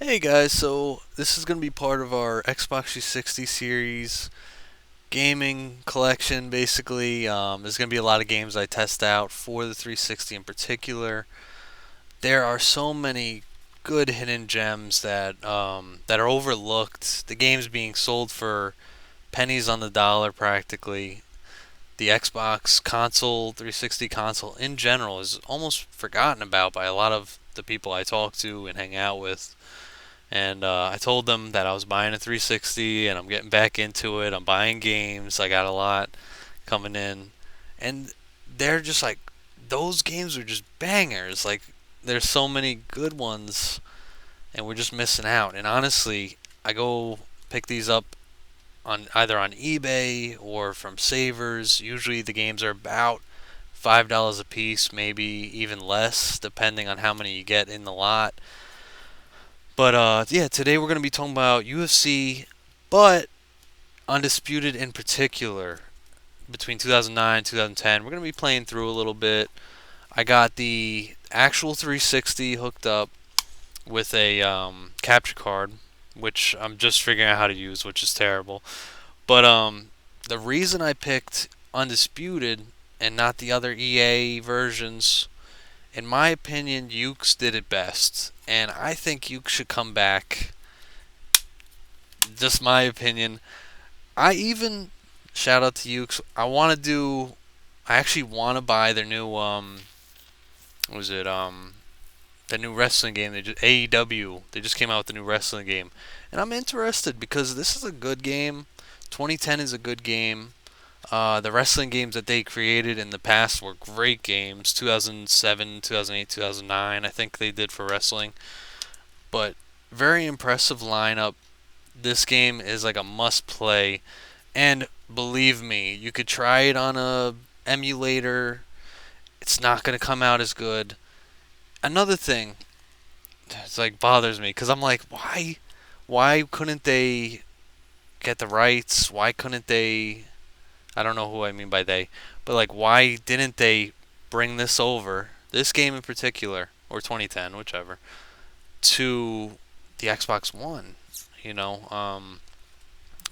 Hey guys, so this is going to be part of our Xbox 360 series gaming collection. Basically, there's going to be a lot of games I test out for the 360 in particular. There are so many good hidden gems that are overlooked. The games being sold for pennies on the dollar practically. The Xbox console, 360 console in general, is almost forgotten about by a lot of the people I talk to and hang out with. And I told them that I was buying a 360 and I'm getting back into it. I'm buying games. I got a lot coming in. And they're just like, those games are just bangers. Like, there's so many good ones, and we're just missing out. And honestly, I go pick these up on either on eBay or from Savers. Usually the games are about $5 a piece, maybe even less, depending on how many you get in the lot. But yeah, today we're gonna be talking about UFC, but Undisputed in particular between 2009 and 2010. We're gonna be playing through a little bit. I got the actual 360 hooked up with a capture card, which I'm just figuring out how to use, which is terrible. But the reason I picked Undisputed and not the other EA versions, in my opinion, Yukes did it best, and I think Yukes should come back. Just my opinion. I even shout out to Ukes. I want to do. I actually want to buy their new what was it the new wrestling game. They just AEW. They just came out with the new wrestling game, and I'm interested because this is a good game. 2010 is a good game. The wrestling games that they created in the past were great games. 2007, 2008, 2009. I think they did for wrestling, but very impressive lineup. This game is like a must play. And believe me, you could try it on a emulator. It's not going to come out as good. Another thing, it's like bothers me because I'm like, why couldn't they get the rights? Why couldn't they? I don't know who I mean by they, but like, why didn't they bring this over, this game in particular, or 2010, whichever, to the Xbox One? You know,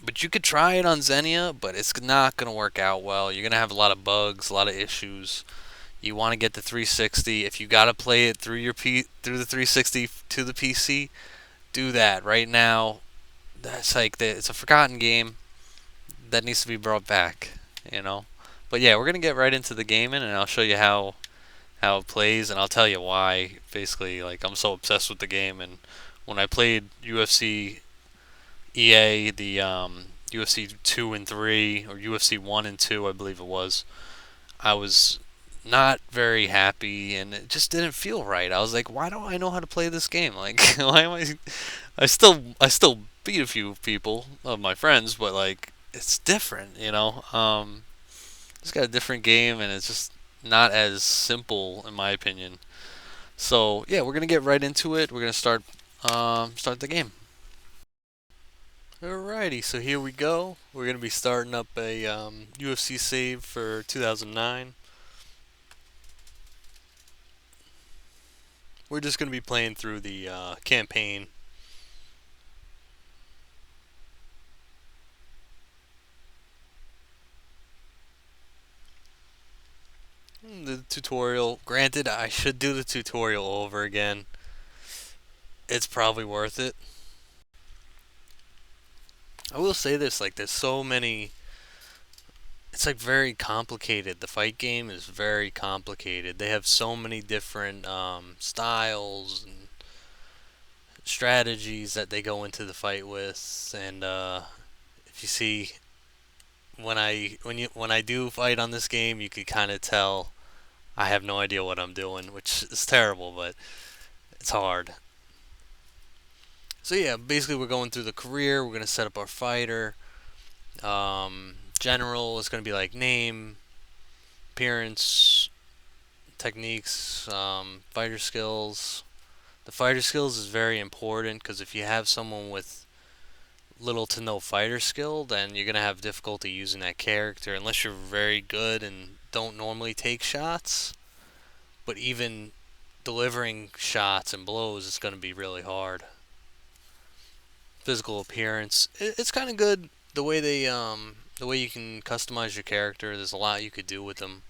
but you could try it on Xenia, but it's not going to work out well. You're going to have a lot of bugs, a lot of issues. You want to get the 360. If you got to play it through through the 360 to the PC, do that. Right now, that's like it's a forgotten game that needs to be brought back, you know. But yeah, we're going to get right into the gaming and I'll show you how it plays and I'll tell you why. Basically, like I'm so obsessed with the game and when I played UFC EA, the UFC 2 and 3, or UFC 1 and 2, I believe it was, I was not very happy and it just didn't feel right. I was like, why don't I know how to play this game? Like, why am I still beat a few people of my friends, but like, it's different, you know? It's got a different game and it's just not as simple, in my opinion. So, yeah, we're going to get right into it. We're going to start the game. Alrighty, so here we go. We're going to be starting up a UFC save for 2009. We're just going to be playing through the campaign. The tutorial, granted, I should do the tutorial over again. It's probably worth it. I will say this, like, there's so many. It's like very complicated. The fight game is very complicated. They have so many different styles and strategies that they go into the fight with, and if you see when I do fight on this game, you could kind of tell I have no idea what I'm doing, which is terrible, but it's hard. So yeah, basically we're going through the career. We're gonna set up our fighter. General is gonna be like name, appearance, techniques, fighter skills. The fighter skills is very important because if you have someone with little to no fighter skill, then you're gonna have difficulty using that character unless you're very good and don't normally take shots. But even delivering shots and blows is gonna be really hard. physical appearance. It's kind of good the way you can customize your character. There's a lot you could do with them.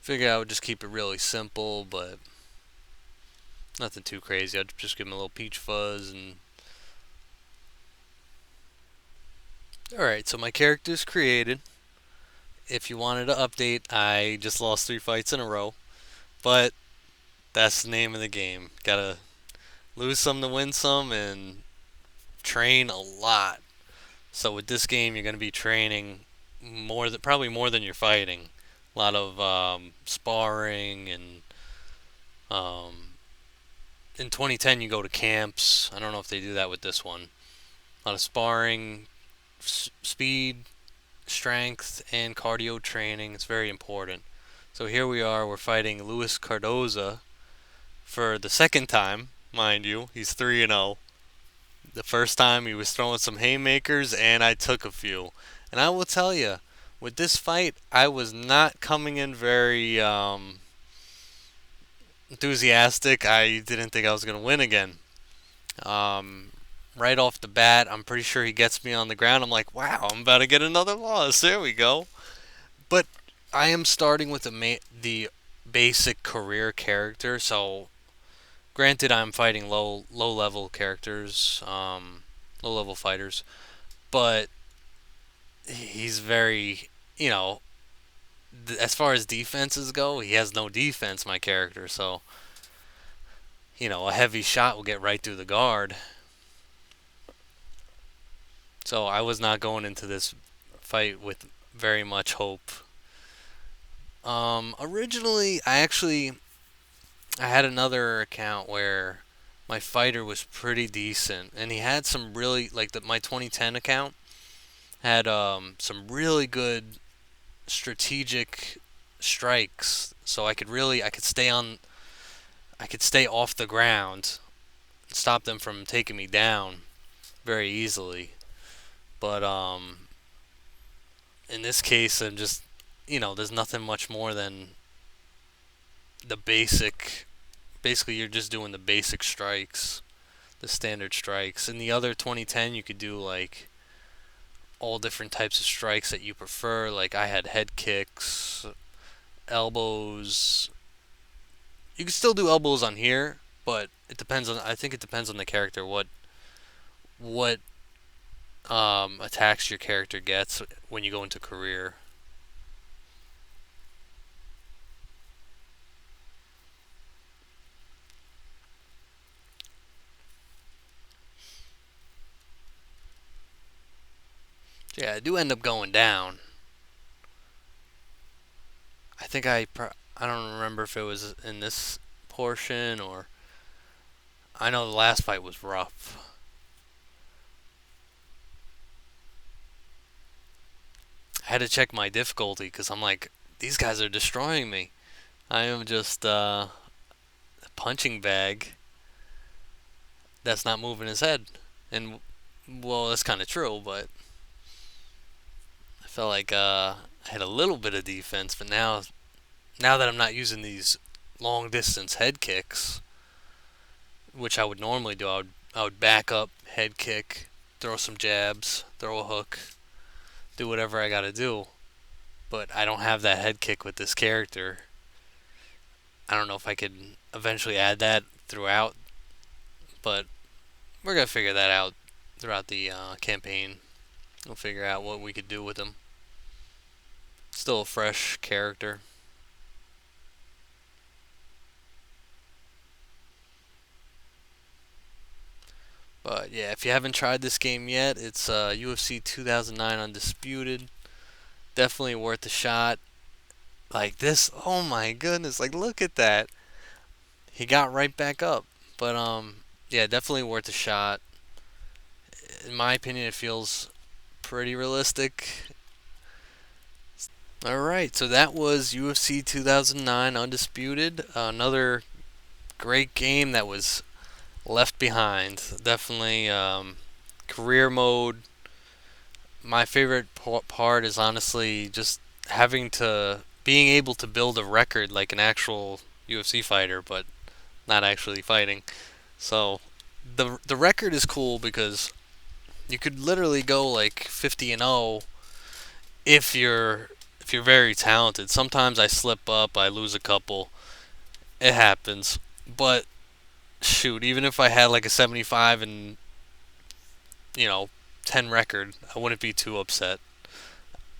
Figure I would just keep it really simple, but nothing too crazy. I'd just give him a little peach fuzz and. Alright, so my character's created. If you wanted to update, I just lost 3 fights in a row. But that's the name of the game. Gotta lose some to win some and train a lot. So with this game, you're gonna be training probably more than you're fighting. A lot of sparring and in 2010 you go to camps. I don't know if they do that with this one. A lot of sparring, speed, strength, and cardio training. It's very important. So here we are. We're fighting Luis Cardoza for the second time, mind you. He's 3-0. The first time he was throwing some haymakers, and I took a few. And I will tell you, with this fight, I was not coming in very enthusiastic. I didn't think I was going to win again. Um, right off the bat, I'm pretty sure he gets me on the ground. I'm like, wow, I'm about to get another loss. There we go. But I am starting with the basic career character, so granted, I'm fighting low level characters, low level fighters, but he's very, you know, as far as defenses go, he has no defense. My character, so a heavy shot will get right through the guard. So I was not going into this fight with very much hope. Originally, I had another account where my fighter was pretty decent, and he had some really my 2010 account had some really good strategic strikes, so I could stay off the ground, stop them from taking me down very easily. But in this case, I'm just there's nothing much more than the basic. Basically, you're just doing the basic strikes, the standard strikes. In the other 2010, you could do like all different types of strikes that you prefer. Like I had head kicks, elbows. You can still do elbows on here, but it depends on. I think it depends on the character. What attacks your character gets when you go into career. So yeah, I do end up going down. I think I don't remember if it was in this portion or I know the last fight was rough. I had to check my difficulty because I'm like, these guys are destroying me. I am just a punching bag that's not moving his head. And, well, that's kind of true, but I felt like I had a little bit of defense, but now that I'm not using these long distance head kicks, which I would normally do, I would back up, head kick, throw some jabs, throw a hook, do whatever I gotta do. But I don't have that head kick with this character. I don't know if I could eventually add that throughout, but we're gonna figure that out throughout the campaign. We'll figure out what we could do with him. Still a fresh character. But yeah, if you haven't tried this game yet, it's UFC 2009 Undisputed. Definitely worth a shot. Like this, oh my goodness! Like look at that. He got right back up. But yeah, definitely worth a shot. In my opinion, it feels pretty realistic. All right, so that was UFC 2009 Undisputed. Another great game that was left behind. Definitely career mode. My favorite part is honestly just being able to build a record like an actual UFC fighter, but not actually fighting. So the record is cool because you could literally go like 50 and 0 if you're very talented. Sometimes I slip up, I lose a couple. It happens. But shoot, even if I had like a 75 and, you know, 10 record, I wouldn't be too upset.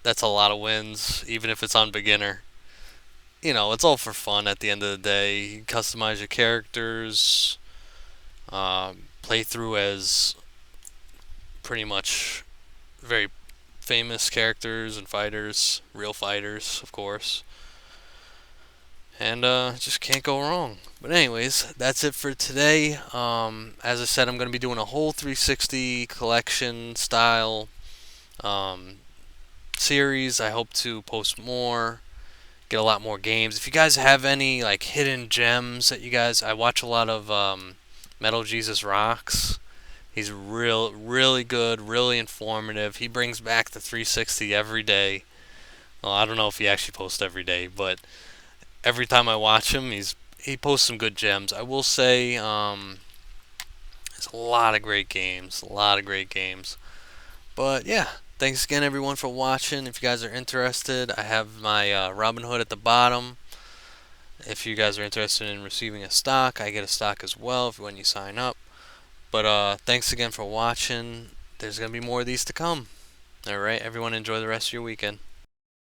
That's a lot of wins, even if it's on beginner. It's all for fun at the end of the day. You can customize your characters, play through as pretty much very famous characters and fighters, real fighters, of course. And just can't go wrong. But anyways, that's it for today. As I said, I'm going to be doing a whole 360 collection style um, series. I hope to post more, get a lot more games. If you guys have any like hidden gems that I watch a lot of Metal Jesus Rocks. He's really good, really informative. He brings back the 360 every day. Well, I don't know if he actually posts every day, but every time I watch him, he posts some good gems. I will say, there's a lot of great games, a lot of great games. But yeah, thanks again everyone for watching. If you guys are interested, I have my Robinhood at the bottom. If you guys are interested in receiving a stock, I get a stock as well when you sign up. But thanks again for watching. There's gonna be more of these to come. All right, everyone, enjoy the rest of your weekend.